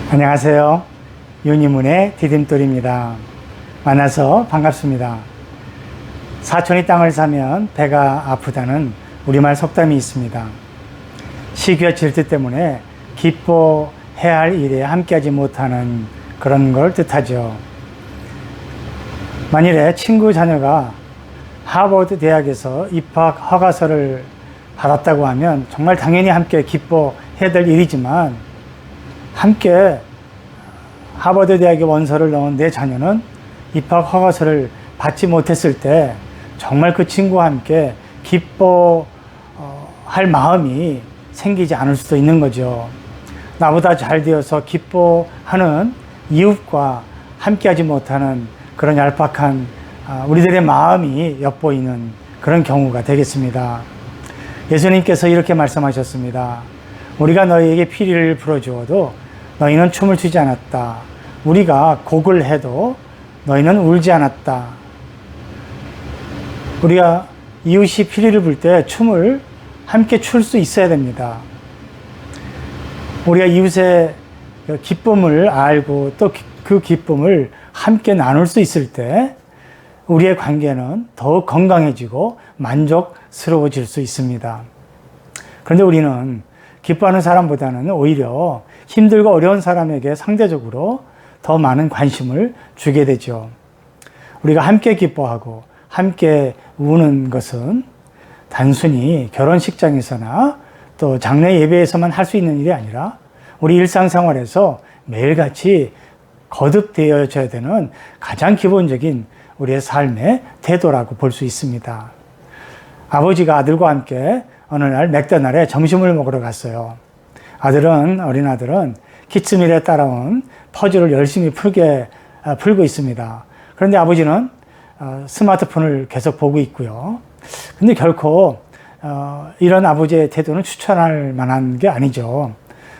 안녕하세요. 윤희문의 디딤돌입니다. 만나서 반갑습니다. 사촌이 땅을 사면 배가 아프다는 우리말 속담이 있습니다. 시기와 질투 때문에 기뻐해야 할 일에 함께하지 못하는 그런 걸 뜻하죠. 만일에 친구 자녀가 하버드 대학에서 입학 허가서를 받았다고 하면 정말 당연히 함께 기뻐해야 될 일이지만, 함께 하버드 대학에 원서를 넣은 내 자녀는 입학 허가서를 받지 못했을 때 정말 그 친구와 함께 기뻐할 마음이 생기지 않을 수도 있는 거죠. 나보다 잘 되어서 기뻐하는 이웃과 함께하지 못하는 그런 얄팍한 우리들의 마음이 엿보이는 그런 경우가 되겠습니다. 예수님께서 이렇게 말씀하셨습니다. 우리가 너희에게 피리를 불어주어도 너희는 춤을 추지 않았다. 우리가 곡을 해도 너희는 울지 않았다. 우리가 이웃이 피리를 불 때 춤을 함께 출 수 있어야 됩니다. 우리가 이웃의 기쁨을 알고 또 그 기쁨을 함께 나눌 수 있을 때 우리의 관계는 더욱 건강해지고 만족스러워질 수 있습니다. 그런데 우리는 기뻐하는 사람보다는 오히려 힘들고 어려운 사람에게 상대적으로 더 많은 관심을 주게 되죠. 우리가 함께 기뻐하고 함께 우는 것은 단순히 결혼식장에서나 또 장례 예배에서만 할 수 있는 일이 아니라 우리 일상생활에서 매일같이 거듭되어져야 되는 가장 기본적인 우리의 삶의 태도라고 볼 수 있습니다. 아버지가 아들과 함께 어느 날 맥도날드에 점심을 먹으러 갔어요. 어린 아들은 키츠밀에 따라온 퍼즐을 열심히 풀고 있습니다. 그런데 아버지는 스마트폰을 계속 보고 있고요. 근데 결코 이런 아버지의 태도는 추천할 만한 게 아니죠.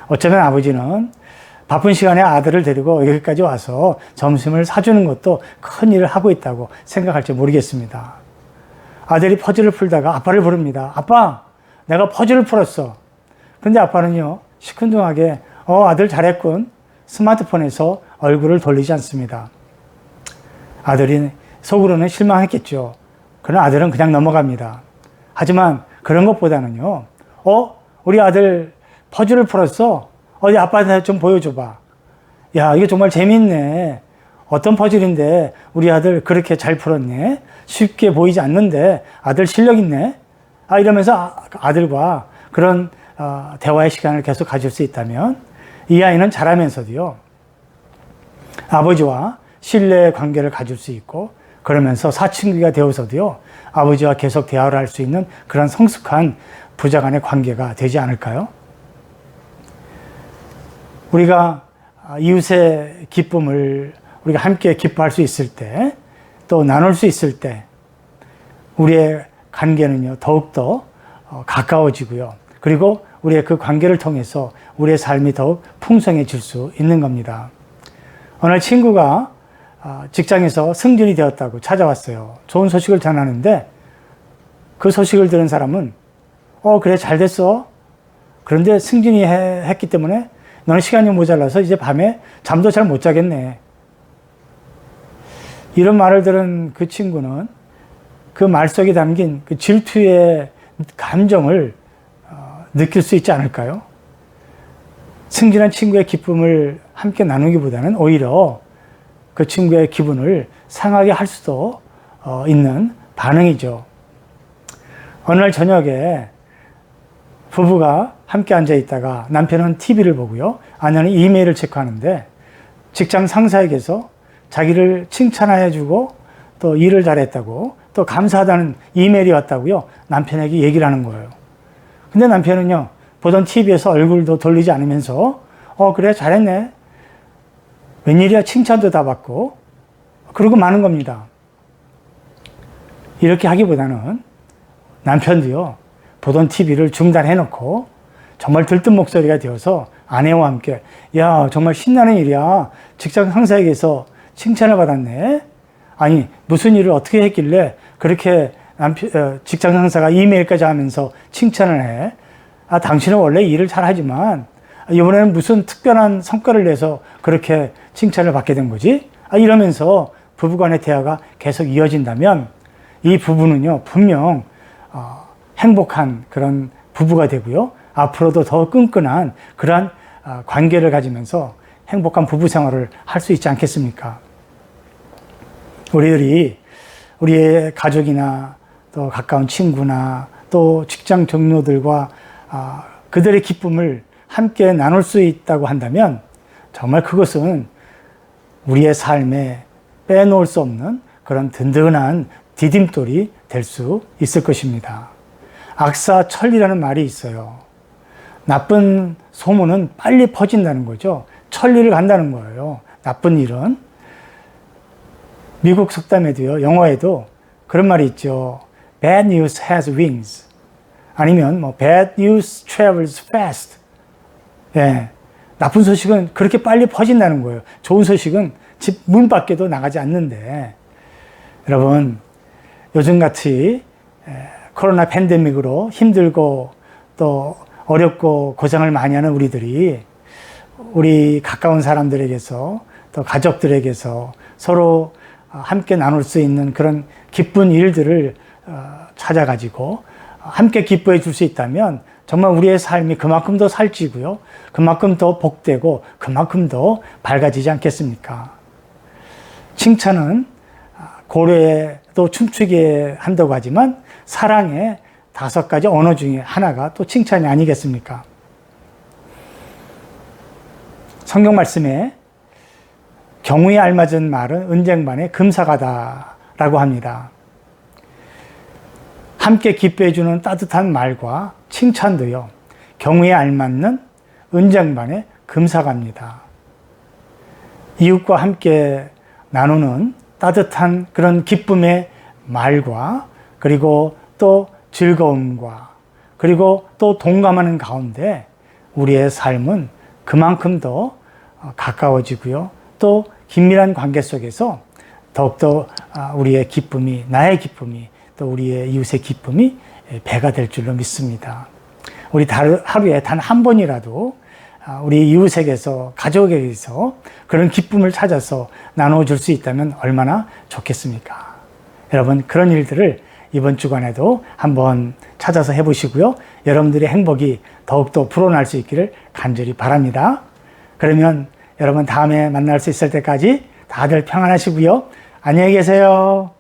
어쩌면 아버지는 바쁜 시간에 아들을 데리고 여기까지 와서 점심을 사주는 것도 큰 일을 하고 있다고 생각할지 모르겠습니다. 아들이 퍼즐을 풀다가 아빠를 부릅니다. 아빠, 내가 퍼즐을 풀었어. 근데 아빠는요, 시큰둥하게 아들 잘했군. 스마트폰에서 얼굴을 돌리지 않습니다. 아들이 속으로는 실망했겠죠. 그러나 아들은 그냥 넘어갑니다. 하지만 그런 것보다는요, 우리 아들 퍼즐을 풀었어. 어디 아빠한테 좀 보여줘봐. 야, 이게 정말 재밌네. 어떤 퍼즐인데 우리 아들 그렇게 잘 풀었네. 쉽게 보이지 않는데 아들 실력 있네. 이러면서 아들과 그런 대화의 시간을 계속 가질 수 있다면 이 아이는 자라면서도요, 아버지와 신뢰의 관계를 가질 수 있고, 그러면서 사춘기가 되어서도요, 아버지와 계속 대화를 할 수 있는 그런 성숙한 부자 간의 관계가 되지 않을까요? 우리가 이웃의 기쁨을 우리가 함께 기뻐할 수 있을 때, 또 나눌 수 있을 때 우리의 관계는요, 더욱더 가까워지고요. 그리고 우리의 그 관계를 통해서 우리의 삶이 더욱 풍성해질 수 있는 겁니다. 어느 친구가 직장에서 승진이 되었다고 찾아왔어요. 좋은 소식을 전하는데 그 소식을 들은 사람은 그래, 잘 됐어. 그런데 승진이 했기 때문에 너는 시간이 모자라서 이제 밤에 잠도 잘 못 자겠네. 이런 말을 들은 그 친구는 그 말 속에 담긴 그 질투의 감정을 느낄 수 있지 않을까요? 승진한 친구의 기쁨을 함께 나누기보다는 오히려 그 친구의 기분을 상하게 할 수도 있는 반응이죠. 어느 날 저녁에 부부가 함께 앉아 있다가 남편은 TV를 보고요, 아내는 이메일을 체크하는데 직장 상사에게서 자기를 칭찬해주고 또 일을 잘했다고 또 감사하다는 이메일이 왔다고요, 남편에게 얘기를 하는 거예요. 근데 남편은요, 보던 TV에서 얼굴도 돌리지 않으면서 그래, 잘했네. 웬일이야, 칭찬도 다 받고 그러고 마는 겁니다. 이렇게 하기보다는 남편도요, 보던 TV를 중단해놓고 정말 들뜬 목소리가 되어서 아내와 함께, 야, 정말 신나는 일이야. 직장 상사에게서 칭찬을 받았네. 아니, 무슨 일을 어떻게 했길래 그렇게 직장 상사가 이메일까지 하면서 칭찬을 해. 당신은 원래 일을 잘하지만 이번에는 무슨 특별한 성과를 내서 그렇게 칭찬을 받게 된 거지? 이러면서 부부간의 대화가 계속 이어진다면 이 부부는요, 분명 행복한 그런 부부가 되고요. 앞으로도 더 끈끈한 그러한 관계를 가지면서 행복한 부부 생활을 할 수 있지 않겠습니까? 우리들이 우리의 가족이나 또 가까운 친구나 또 직장 동료들과 그들의 기쁨을 함께 나눌 수 있다고 한다면 정말 그것은 우리의 삶에 빼놓을 수 없는 그런 든든한 디딤돌이 될 수 있을 것입니다. 악사천리라는 말이 있어요. 나쁜 소문은 빨리 퍼진다는 거죠. 천리를 간다는 거예요. 나쁜 일은. 미국 속담에도요, 영어에도 그런 말이 있죠. Bad news has wings. 아니면 Bad news travels fast. 예, 나쁜 소식은 그렇게 빨리 퍼진다는 거예요. 좋은 소식은 집 문 밖에도 나가지 않는데, 여러분, 요즘같이 코로나 팬데믹으로 힘들고 또 어렵고 고생을 많이 하는 우리들이 우리 가까운 사람들에게서 또 가족들에게서 서로 함께 나눌 수 있는 그런 기쁜 일들을 찾아가지고 함께 기뻐해 줄 수 있다면 정말 우리의 삶이 그만큼 더 살찌고요. 그만큼 더 복되고 그만큼 더 밝아지지 않겠습니까? 칭찬은 고래도 춤추게 한다고 하지만 사랑의 5가지 언어 중에 하나가 또 칭찬이 아니겠습니까? 성경 말씀에 경우에 알맞은 말은 은쟁반에 금사가다라고 합니다. 함께 기뻐해주는 따뜻한 말과 칭찬도요, 경우에 알맞는 은쟁반에 금사갑니다. 이웃과 함께 나누는 따뜻한 그런 기쁨의 말과 그리고 또 즐거움과 그리고 또 동감하는 가운데 우리의 삶은 그만큼 더 가까워지고요. 또 긴밀한 관계 속에서 더욱더 우리의 기쁨이, 나의 기쁨이, 또 우리의 이웃의 기쁨이 배가 될 줄로 믿습니다. 우리 하루에 단 한 번이라도 우리 이웃에게서, 가족에게서 그런 기쁨을 찾아서 나눠줄 수 있다면 얼마나 좋겠습니까? 여러분, 그런 일들을 이번 주간에도 한번 찾아서 해보시고요. 여러분들의 행복이 더욱더 불어날 수 있기를 간절히 바랍니다. 그러면 여러분 다음에 만날 수 있을 때까지 다들 평안하시고요. 안녕히 계세요.